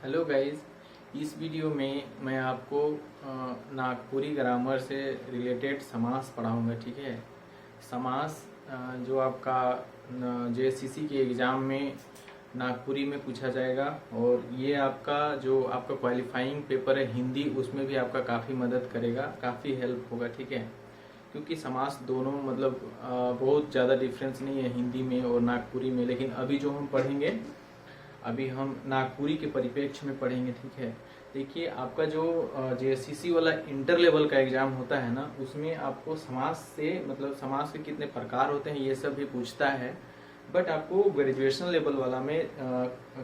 Hello guys, इस video में मैं आपको नागपुरी ग्रामर से रिलेटेड समास पढ़ाऊंगा। ठीक है। समास जो आपका जेएससीसी के एग्ज़ाम में नागपुरी में पूछा जाएगा, और ये आपका क्वालिफाइंग पेपर है हिंदी, उसमें भी आपका काफ़ी मदद करेगा, काफ़ी हेल्प होगा। ठीक है। क्योंकि समास दोनों मतलब बहुत ज़्यादा डिफरेंस नहीं है हिंदी में और नागपुरी में, लेकिन अभी जो हम पढ़ेंगे अभी हम नागपुरी के परिप्रेक्ष्य में पढ़ेंगे। ठीक है। देखिए, आपका जो जेएससीसी वाला इंटर लेवल का एग्जाम होता है ना, उसमें आपको समास से मतलब समास के कितने प्रकार होते हैं ये सब भी पूछता है। बट आपको ग्रेजुएशन लेवल वाला में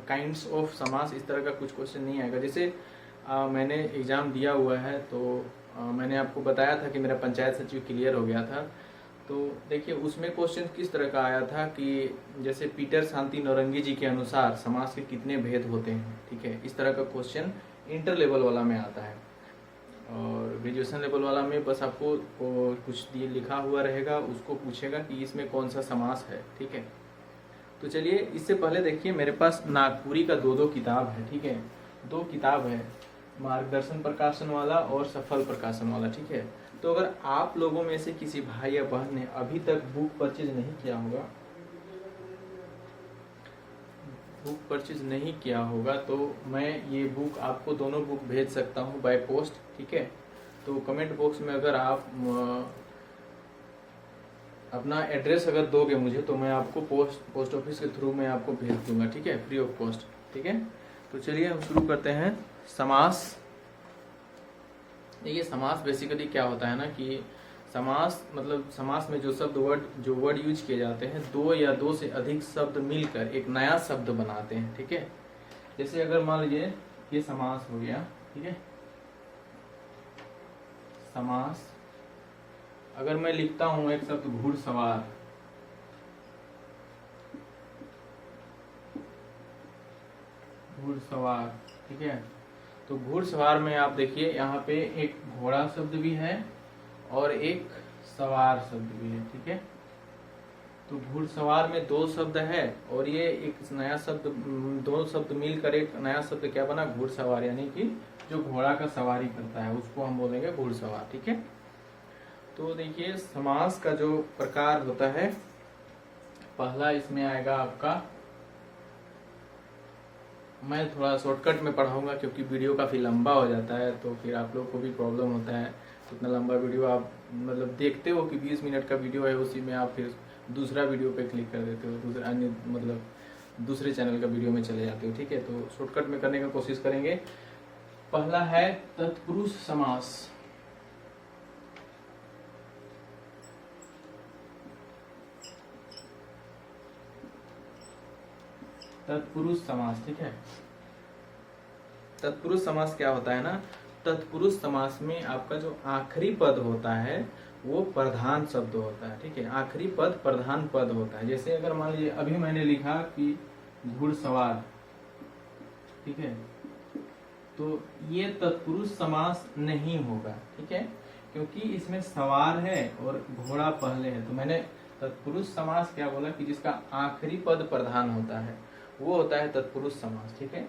काइंड्स ऑफ समास इस तरह का कुछ क्वेश्चन नहीं आएगा। जैसे मैंने एग्जाम दिया हुआ है, तो मैंने आपको बताया था कि मेरा पंचायत सचिव क्लियर हो गया था। तो देखिए, उसमें क्वेश्चन किस तरह का आया था कि जैसे पीटर शांति नौरंगी जी के अनुसार समास के कितने भेद होते हैं। ठीक है। इस तरह का क्वेश्चन इंटर लेवल वाला में आता है, और ग्रेजुएशन लेवल वाला में बस आपको कुछ दिए लिखा हुआ रहेगा, उसको पूछेगा कि इसमें कौन सा समास है। ठीक है। तो चलिए, इससे पहले देखिए, मेरे पास नागपुरी का दो किताब है। ठीक है। दो किताब है, मार्गदर्शन प्रकाशन वाला और सफल प्रकाशन वाला। ठीक है। तो अगर आप लोगों में से किसी भाई या बहन ने अभी तक बुक परचेज नहीं किया होगा, तो मैं ये बुक आपको दोनों बुक भेज सकता हूँ बाय पोस्ट। ठीक है। तो कमेंट बॉक्स में अगर आप अपना एड्रेस अगर दोगे मुझे, तो मैं आपको पोस्ट ऑफिस के थ्रू मैं आपको भेज दूंगा। ठीक है, फ्री ऑफ कॉस्ट। ठीक है। तो चलिए हम शुरू करते हैं। समास। देखिए, समास बेसिकली क्या होता है ना कि समास मतलब समास में जो वर्ड यूज किए जाते हैं, दो या दो से अधिक शब्द मिलकर एक नया शब्द बनाते हैं। ठीक है। जैसे अगर मान लीजिए ये समास हो गया। ठीक है। समास, अगर मैं लिखता हूं एक शब्द घुड़सवार, घुड़सवार। ठीक है। तो घुड़सवार में आप देखिए, यहाँ पे एक घोड़ा शब्द भी है और एक सवार शब्द भी है। ठीक है। तो घुड़सवार में दो शब्द है, और ये एक नया शब्द, दो शब्द मिलकर एक नया शब्द क्या बना, घुड़सवार। यानी कि जो घोड़ा का सवारी करता है उसको हम बोलेंगे घुड़सवार। ठीक है। तो देखिए, समास का जो प्रकार होता है, पहला इसमें आएगा आपका, मैं थोड़ा शॉर्टकट में पढ़ाऊंगा क्योंकि वीडियो काफ़ी लंबा हो जाता है, तो फिर आप लोग को भी प्रॉब्लम होता है। इतना लंबा वीडियो आप मतलब देखते हो कि 20 मिनट का वीडियो है, उसी में आप फिर दूसरा वीडियो पे क्लिक कर देते हो, दूसरे चैनल का वीडियो में चले जाते हो। ठीक है। तो शॉर्टकट में करने का कोशिश करेंगे। पहला है तत्पुरुष समास। तत्पुरुष समास। ठीक है। तत्पुरुष समास क्या होता है ना, तत्पुरुष समास में आपका जो आखिरी पद होता है वो प्रधान शब्द होता है। ठीक है। आखिरी पद प्रधान पद होता है। जैसे अगर मान लीजिए अभी मैंने लिखा कि घुड़सवार। ठीक है। तो ये तत्पुरुष समास नहीं होगा। ठीक है। क्योंकि इसमें सवार है और घोड़ा पहले है, तो मैंने तत्पुरुष समास क्या बोला कि जिसका आखिरी पद प्रधान होता है वो होता है तत्पुरुष समास। ठीक है।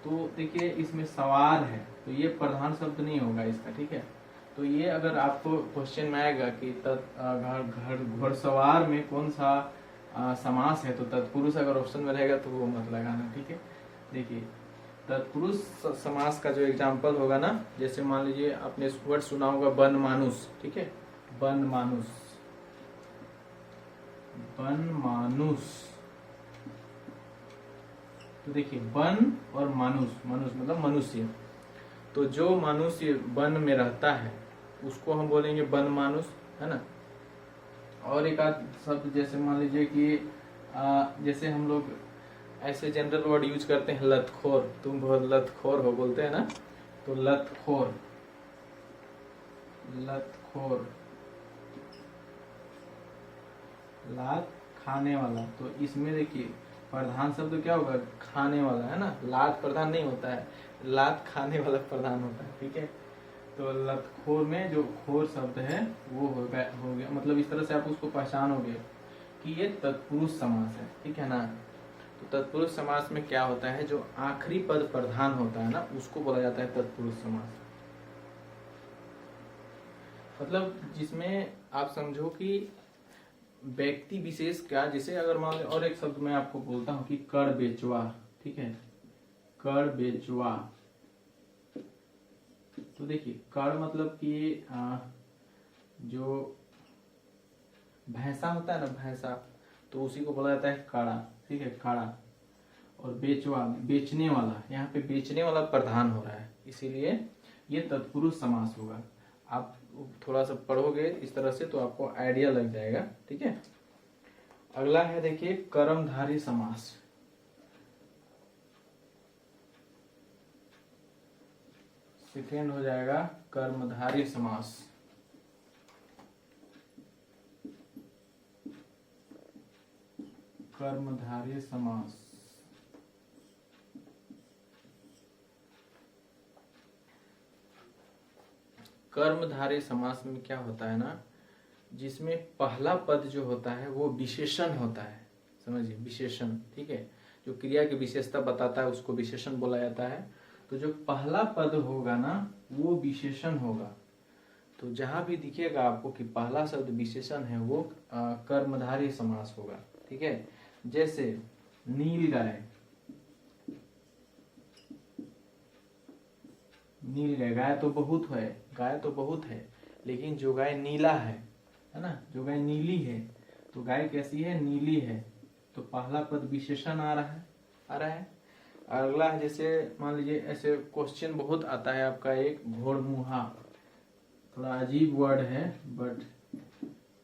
तो देखिए, इसमें सवार है, तो ये प्रधान शब्द नहीं होगा इसका। ठीक है। तो ये अगर आपको क्वेश्चन में आएगा कि घुड़सवार में कौन सा समास है, तो तत्पुरुष अगर ऑप्शन में रहेगा तो वो मत लगाना। ठीक है। देखिए, तत्पुरुष समास का जो एग्जाम्पल होगा ना, जैसे मान लीजिए आपने वर्ड सुना होगा वन मानुष। ठीक है। वन मानुष, वन मानुष। तो देखिए, वन और मानुष, मनुष्य मतलब मनुष्य। तो जो मनुष्य वन में रहता है उसको हम बोलेंगे वन मानुष, है ना। और एक आध शब्द जैसे मान लीजिए कि जैसे हम लोग ऐसे जनरल वर्ड यूज करते हैं, लतखोर, तुम बहुत लतखोर हो बोलते हैं ना, तो लतखोर, लतखोर, लात खाने वाला। तो इसमें देखिए प्रधान शब्द क्या होगा, खाने वाला, है ना। लात प्रधान नहीं होता है, लात खाने वाला प्रधान होता है। ठीक है। तो लतखोर में जो खोर शब्द है वो हो गया, मतलब इस तरह से आप उसको पहचानोगे कि ये तत्पुरुष समास है। ठीक है ना। तो तत्पुरुष समास में क्या होता है, जो आखिरी पद प्रधान होता है ना, उसको बोला जाता है तत्पुरुष समास। मतलब जिसमें आप समझो कि व्यक्ति विशेष क्या, जैसे अगर मान लो और एक शब्द मैं आपको बोलता हूँ कि कर बेचवा, ठीक है, कर बेचवा। तो देखिए कर मतलब कि जो भैंसा होता है ना, भैंसा, तो उसी को बोला जाता है काड़ा, ठीक है, काड़ा। और बेचवा बेचने वाला, यहाँ पे बेचने वाला प्रधान हो रहा है, इसीलिए ये तत्पुरुष समास होगा। आप थोड़ा सा पढ़ोगे इस तरह से तो आपको आइडिया लग जाएगा, ठीक है। अगला है देखिए कर्मधारय समास। सेकेंड हो जाएगा कर्मधारय समास। कर्मधारय समास कर्मधारय समास में क्या होता है ना, जिसमें पहला पद जो होता है वो विशेषण होता है, समझिए, विशेषण, ठीक है, जो क्रिया की विशेषता बताता है उसको विशेषण बोला जाता है। तो जो पहला पद होगा ना वो विशेषण होगा। तो जहां भी दिखेगा आपको कि पहला शब्द विशेषण है वो कर्मधारय समास होगा, ठीक है। जैसे नील गाय, नील गाय, गाय तो बहुत है, गाय तो बहुत है, लेकिन जो गाय नीला है ना, जो गाय नीली है, तो गाय कैसी है, नीली है। तो पहला पद विशेषण आ रहा है। अगला है जैसे मान लीजिए, ऐसे क्वेश्चन बहुत आता है आपका, एक घोड़मुहा, थोड़ा अजीब वर्ड है बट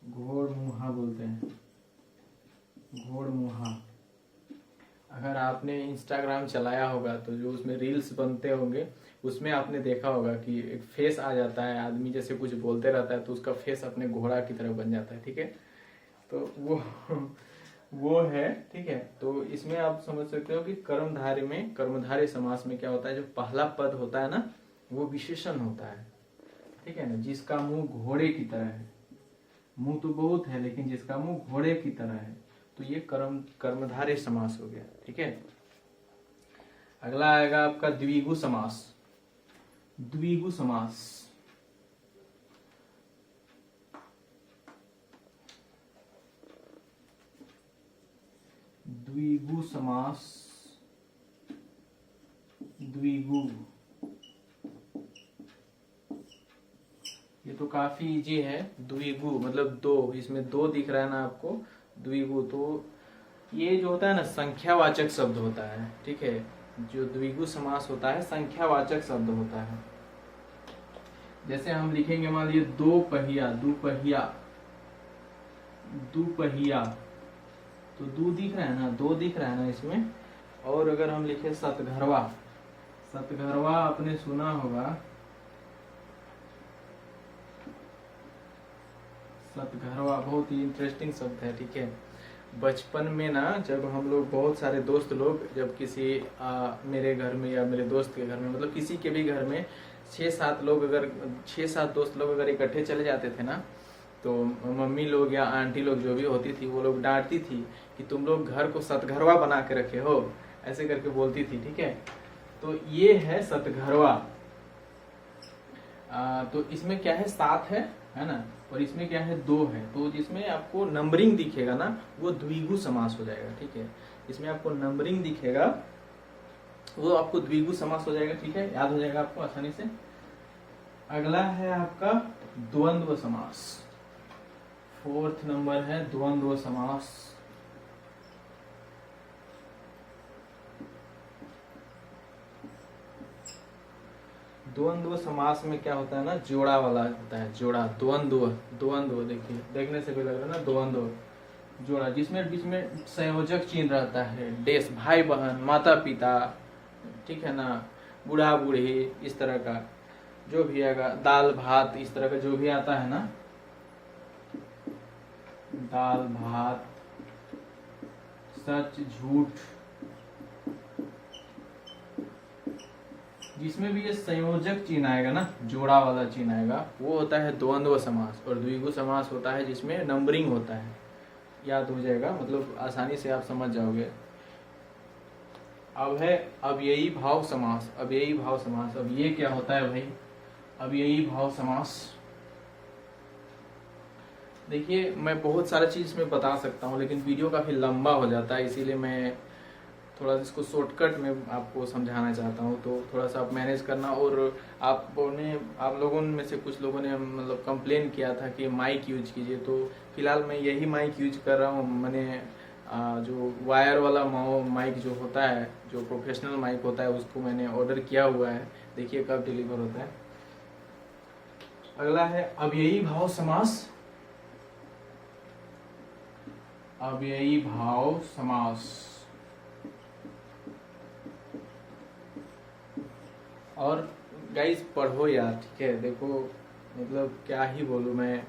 घोड़मुहा बोलते हैं, घोड़मुहा। अगर आपने इंस्टाग्राम चलाया होगा तो जो उसमें रील्स बनते होंगे उसमें आपने देखा होगा कि एक फेस आ जाता है, आदमी जैसे कुछ बोलते रहता है तो उसका फेस अपने घोड़ा की तरह बन जाता है, ठीक है। तो वो है, ठीक है। तो इसमें आप समझ सकते हो कि कर्मधारय में, कर्मधारय समास में क्या होता है, जो पहला पद होता है ना वो विशेषण होता है, ठीक है ना। जिसका मुंह घोड़े की तरह है, मुंह तो बहुत है लेकिन जिसका मुंह घोड़े की तरह है, तो ये कर्मधारय समास हो गया, ठीक है। अगला आएगा आपका द्विगु समास। द्विगु समास, द्विगु समास, द्विगु, ये तो काफी इजी है। द्विगु मतलब दो, इसमें दो दिख रहा है ना आपको, द्विगु। तो ये जो होता है ना संख्यावाचक शब्द होता है, ठीक है। जो द्विगु समास होता है संख्यावाचक शब्द होता है। जैसे हम लिखेंगे मान लीजिए दो पहिया, दुपहिया, दुपहिया, तो दो दिख रहा है ना, दो दिख रहा है ना इसमें। और अगर हम लिखे सतघरवा, सतघरवा आपने सुना होगा, सतघरवा बहुत ही इंटरेस्टिंग शब्द है, ठीक है। बचपन में ना जब हम लोग बहुत सारे दोस्त लोग जब किसी मेरे घर में या मेरे दोस्त के घर में, मतलब किसी के भी घर में 6-7 लोग, अगर 6-7 दोस्त लोग अगर इकट्ठे चले जाते थे ना, तो मम्मी लोग या आंटी लोग जो भी होती थी वो लोग डांटती थी कि तुम लोग घर को सतघरवा बना के रखे हो, ऐसे करके बोलती थी, ठीक है। तो ये है सतघरवा। तो इसमें क्या है, 7 है ना, और इसमें क्या है, 2 है। तो जिसमें आपको नंबरिंग दिखेगा ना वो द्विगु समास हो जाएगा, ठीक है। इसमें आपको नंबरिंग दिखेगा वो आपको द्विगु समास हो जाएगा, ठीक है, याद हो जाएगा आपको आसानी से। अगला है आपका द्वंद्व समास। 4th नंबर है द्वंद्व समास। द्वंद्व समास में क्या होता है ना, जोड़ा वाला होता है, जोड़ा, द्वंद्व, द्वंद्व देखिए, देखने से भी लग रहा है ना द्वंद्व, जोड़ा, जिसमें बीच में संयोजक चिन्ह रहता है, देश, भाई बहन, माता पिता, ठीक है ना, बूढ़ा बूढ़ी, इस तरह का जो भी आएगा, दाल भात, इस तरह का जो भी आता है ना, दाल भात, सच झूठ, जिसमें भी ये संयोजक चिन्ह आएगा ना, जोड़ा वाला चिन्ह आएगा, वो होता है द्वंद्व समास। और द्विगु समास होता है जिसमें नंबरिंग होता है, याद हो जाएगा, मतलब आसानी से आप समझ जाओगे। अब है अव्ययी भाव समास। अव्ययी भाव समास, अब ये क्या होता है भाई? अव्ययी भाव समास, देखिए मैं बहुत सारा चीज में बता सकता हूँ लेकिन वीडियो काफी लंबा हो जाता है, इसीलिए मैं थोड़ा इसको शॉर्टकट में आपको समझाना चाहता हूँ। तो थोड़ा सा आप मैनेज करना। और आप लोगों में से कुछ लोगों ने मतलब कंप्लेन किया था कि माइक यूज कीजिए, तो फिलहाल मैं यही माइक यूज कर रहा हूँ। मैंने जो वायर वाला माइक जो होता है, जो प्रोफेशनल माइक होता है, उसको मैंने ऑर्डर किया हुआ है। देखिए कब डिलीवर होता है। अगला है अव्ययी भाव समास। अव्ययी भाव समास, और गाइस पढ़ो यार, ठीक है। देखो मतलब क्या ही बोलूं मैं,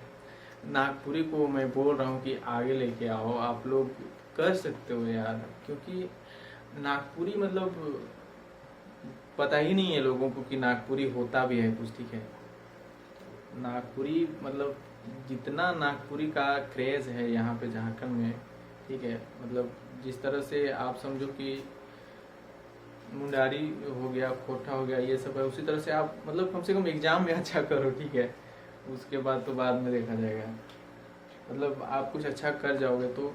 नागपुरी को मैं बोल रहा हूँ कि आगे लेके आओ, आप लोग कर सकते हो यार। क्योंकि नागपुरी मतलब पता ही नहीं है लोगों को कि नागपुरी होता भी है कुछ, ठीक है। नागपुरी मतलब जितना नागपुरी का क्रेज है यहाँ पे झारखंड में, ठीक है, मतलब जिस तरह से आप समझो कि मुंडारी हो गया, खोटा हो गया, ये सब है, उसी तरह से आप मतलब कम से कम एग्जाम में अच्छा करो, ठीक है। उसके बाद तो बाद में देखा जाएगा। मतलब आप कुछ अच्छा कर जाओगे तो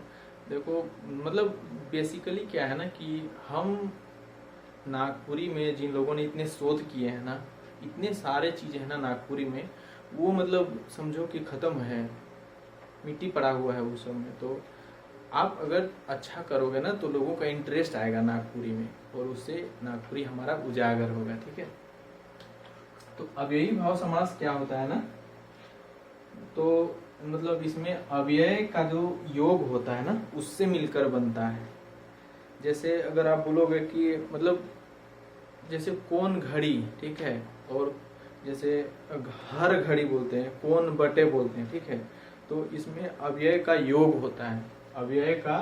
देखो, मतलब बेसिकली क्या है ना कि हम नागपुरी में जिन लोगों ने इतने शोध किए हैं ना, इतने सारे चीजें हैं ना नागपुरी में, वो मतलब समझो कि खत्म है, मिट्टी पड़ा हुआ है उस सब में। तो आप अगर अच्छा करोगे ना तो लोगों का इंटरेस्ट आएगा नागपुरी में, और उससे नागपुरी हमारा उजागर होगा, ठीक है। तो अव्ययी भाव समास क्या होता है ना, तो मतलब इसमें अव्यय का जो योग होता है ना, उससे मिलकर बनता है। जैसे अगर आप बोलोगे कि मतलब जैसे कौन घड़ी, ठीक है, और जैसे हर घड़ी बोलते हैं, कौन बटे बोलते हैं, ठीक है। तो इसमें अव्यय का योग होता है, अव्यय का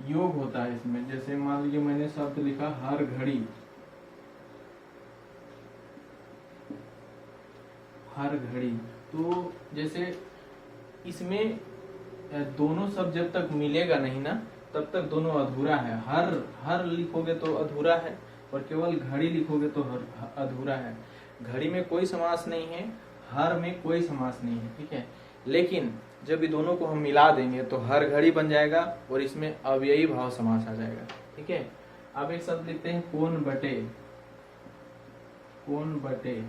योग होता है इसमें। जैसे मान लीजिए मैंने शब्द लिखा हर घड़ी, हर घड़ी, तो जैसे इसमें दोनों शब्द जब तक मिलेगा नहीं ना, तब तक दोनों अधूरा है। हर लिखोगे तो अधूरा है, और केवल घड़ी लिखोगे तो अधूरा है। घड़ी में कोई समास नहीं है, हर में कोई समास नहीं है, ठीक है। लेकिन जब ये दोनों को हम मिला देंगे तो हर घड़ी बन जाएगा, और इसमें अव्ययी भाव समास आ जाएगा, ठीक है। अब एक शब्द लिखते हैं कौन बटे, कौन बटे।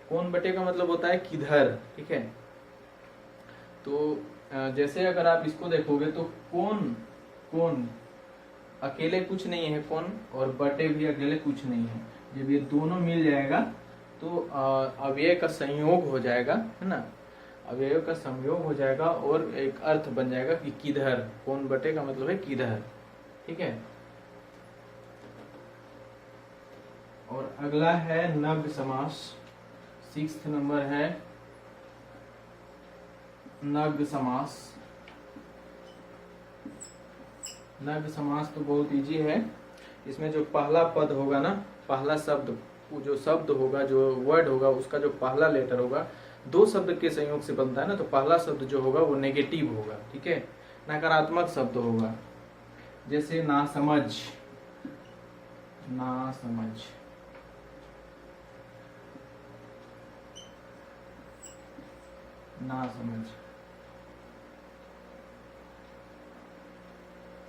कौन बटे का मतलब होता है किधर, ठीक है। तो जैसे अगर आप इसको देखोगे तो कौन, कौन अकेले कुछ नहीं है कौन, और बटे भी अकेले कुछ नहीं है। जब ये दोनों मिल जाएगा तो अव्यय का संयोग हो जाएगा, है ना, अव्यय का संयोग हो जाएगा, और एक अर्थ बन जाएगा कि किधर। कौन बटे का मतलब है किधर, ठीक है। और अगला है नग समास, 6th नंबर है नग समास। नग समास तो बहुत इजी है। इसमें जो पहला पद होगा ना, पहला शब्द, जो शब्द होगा, जो वर्ड होगा, उसका जो पहला लेटर होगा, दो शब्द के संयोग से बनता है ना, तो पहला शब्द जो होगा वो नेगेटिव होगा, ठीक है, नकारात्मक शब्द होगा। जैसे ना समझ, ना समझ, ना समझ।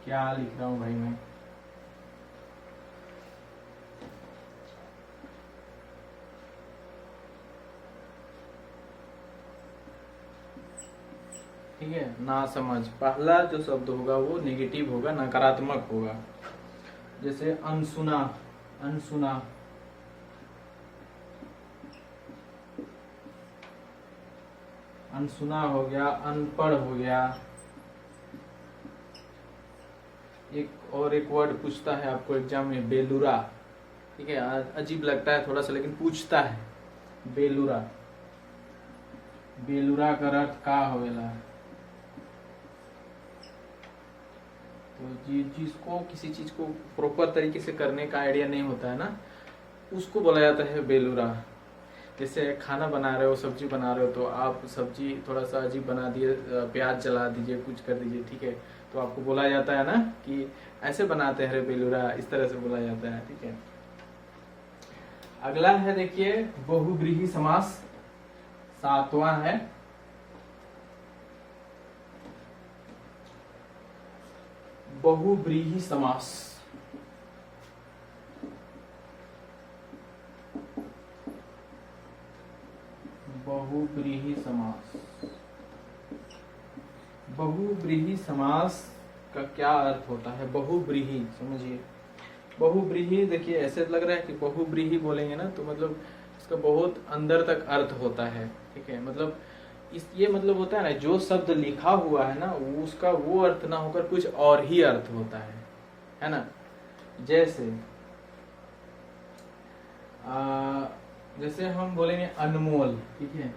क्या लिख रहा हूं भाई मैं, ठीक है। ना समझ, पहला जो शब्द होगा वो नेगेटिव होगा, नकारात्मक होगा। जैसे अनसुना, अनसुना, अनसुना हो गया, अनपढ़ हो गया। एक वर्ड पूछता है आपको एग्जाम में, बेलूरा, ठीक है, अजीब लगता है थोड़ा सा लेकिन पूछता है, बेलूरा। बेलूरा का अर्थ का होवेला। तो जिसको किसी चीज को प्रॉपर तरीके से करने का आइडिया नहीं होता है ना, उसको बोला जाता है बेलूरा। जैसे खाना बना रहे हो, सब्जी बना रहे हो, तो आप सब्जी थोड़ा सा अजीब बना दिए, प्याज जला दीजिए, कुछ कर दीजिए, ठीक है, तो आपको बोला जाता है ना कि ऐसे बनाते हैं रे बेलूरा, इस तरह से बोला जाता है, ठीक है। अगला है देखिए बहुव्रीहि समास, 7वां है बहुव्रीहि समास। बहुव्रीहि समास, बहुव्रीहि समास का क्या अर्थ होता है? बहुव्रीहि समझिए, बहुव्रीहि देखिए ऐसे लग रहा है कि बहुव्रीहि बोलेंगे ना तो मतलब इसका बहुत अंदर तक अर्थ होता है, ठीक है। मतलब ये मतलब होता है ना, जो शब्द लिखा हुआ है ना उसका वो अर्थ ना होकर कुछ और ही अर्थ होता है ना। जैसे जैसे हम बोलेंगे अनमोल, ठीक है,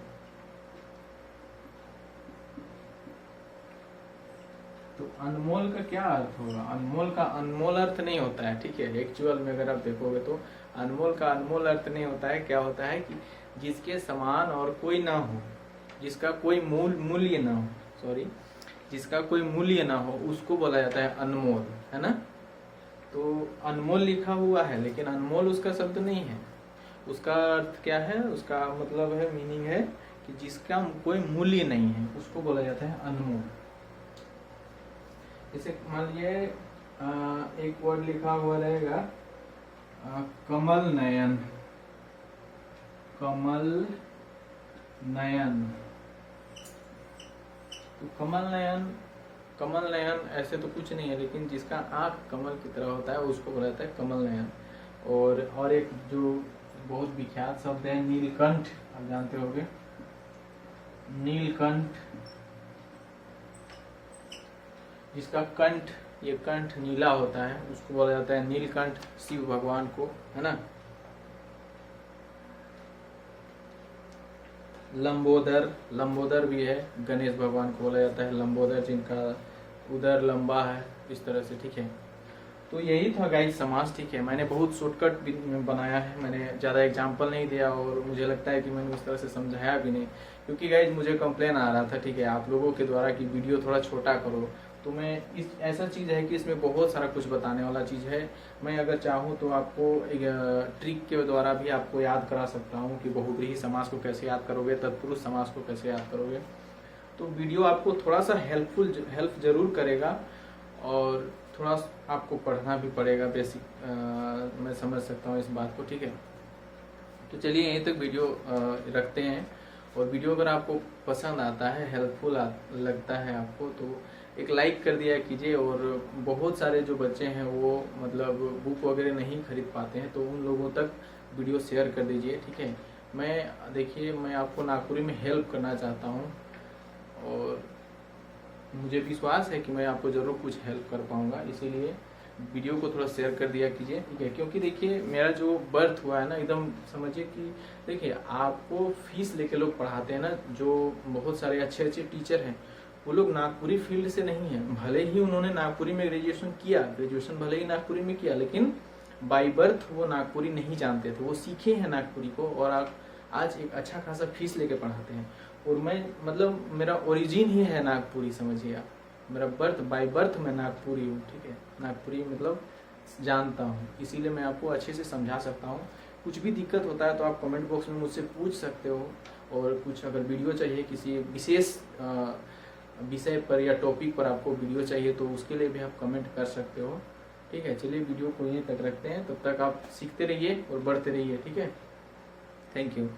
तो अनमोल का क्या अर्थ होगा? अनमोल का अनमोल अर्थ नहीं होता है, ठीक है। एक्चुअल में अगर आप देखोगे तो अनमोल का अनमोल अर्थ नहीं होता है। क्या होता है कि जिसके समान और कोई ना हो, जिसका कोई मूल्य ना हो, सॉरी, जिसका कोई मूल्य ना हो, उसको बोला जाता है अनमोल, है ना। तो अनमोल लिखा हुआ है लेकिन अनमोल उसका शब्द नहीं है। उसका अर्थ क्या है? उसका मतलब है, मीनिंग है कि जिसका कोई मूल्य नहीं है उसको बोला जाता है अनमोल। जैसे मान लीजिए एक वर्ड लिखा हुआ रहेगा कमल नयन, कमल नयन, तो कमल नयन, कमल नयन ऐसे तो कुछ नहीं है, लेकिन जिसका आंख कमल की तरह होता है उसको बोला जाता है कमल नयन। और एक जो बहुत विख्यात शब्द है नीलकंठ, आप जानते होंगे, नीलकंठ, जिसका कंठ, ये कंठ नीला होता है उसको बोला जाता है नीलकंठ, शिव भगवान को, है ना। लंबोदर, लंबोदर भी है, गणेश भगवान को बोला जाता है लंबोदर, जिनका उदर लंबा है, इस तरह से, ठीक है। तो यही था गाइस समास, ठीक है। मैंने बहुत शॉर्टकट बनाया है, मैंने ज़्यादा एग्जाम्पल नहीं दिया और मुझे लगता है कि मैंने उस तरह से समझाया भी नहीं, क्योंकि गाइस मुझे कंप्लेन आ रहा था, ठीक है, आप लोगों के द्वारा कि वीडियो थोड़ा छोटा करो। तो मैं इस ऐसा चीज़ है कि इसमें बहुत सारा कुछ बताने वाला चीज़ है। मैं अगर चाहूँ तो आपको एक ट्रिक के द्वारा भी आपको याद करा सकता हूँ कि बहुव्रीहि समास को कैसे याद करोगे, तत्पुरुष समास को कैसे याद करोगे। तो वीडियो आपको थोड़ा सा हेल्प जरूर करेगा और थोड़ा आपको पढ़ना भी पड़ेगा, बेसिक मैं समझ सकता हूँ इस बात को, ठीक है। तो चलिए यहीं तक वीडियो रखते हैं। और वीडियो अगर आपको पसंद आता है, हेल्पफुल लगता है आपको, तो एक लाइक कर दिया कीजिए। और बहुत सारे जो बच्चे हैं वो मतलब बुक वगैरह नहीं खरीद पाते हैं, तो उन लोगों तक वीडियो शेयर कर दीजिए, ठीक है। मैं आपको नागपुरी में हेल्प करना चाहता हूँ और मुझे विश्वास है कि मैं आपको ज़रूर कुछ हेल्प कर पाऊँगा, इसीलिए वीडियो को थोड़ा शेयर कर दिया कीजिए, ठीक है। क्योंकि देखिए मेरा जो बर्थ हुआ है ना, एकदम समझिए कि देखिए आपको फीस लेके लोग पढ़ाते हैं ना, जो बहुत सारे अच्छे अच्छे टीचर हैं, वो लोग नागपुरी फील्ड से नहीं है। भले ही उन्होंने नागपुरी में ग्रेजुएशन भले ही नागपुरी में किया, लेकिन बाई बर्थ वो नागपुरी नहीं जानते थे, वो सीखे हैं नागपुरी को और आज एक अच्छा खासा फीस लेके पढ़ाते हैं। और मैं मतलब मेरा ओरिजिन ही है नागपुरी, समझिए आप, मेरा बाय बर्थ मैं नागपुरी हूँ, ठीक है। नागपुरी मतलब जानता हूँ, इसीलिए मैं आपको अच्छे से समझा सकता हूँ। कुछ भी दिक्कत होता है तो आप कमेंट बॉक्स में मुझसे पूछ सकते हो। और कुछ अगर वीडियो चाहिए किसी विशेष विषय पर या टॉपिक पर आपको वीडियो चाहिए तो उसके लिए भी आप कमेंट कर सकते हो, ठीक है। चलिए वीडियो को यहीं तक रखते हैं, तब तक आप सीखते रहिए और बढ़ते रहिए, ठीक है। Thank you.